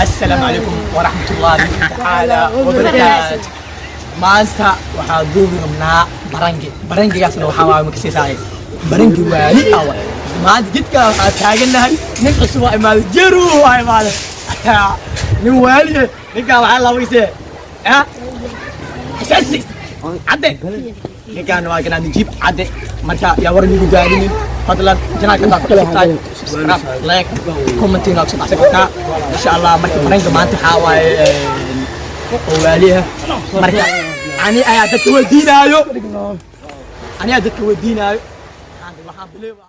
السلام عليكم ورحمة الله تعالى وبركاته. maanta waxaa duubi rabnaa barangigaasna waxaa waaye makasiisaaye barangi waali awa maanta jidka waxaa taaganahay nin cusub waa imaada jeru waa imaada nin waaliye ninkaan waxaa labaysee xasaasi cadde ninkaan waa kanaa nijiib cadde marka yaa war nigu gaarinin fadlan janaalka taa ku xigtaay subscribe like commenting oo sabta sabta insha Allah marka barangi maanta waxaa waaye وواليها مركا أنا أدك ودينايو أنا أدك ودينايو الحمد لله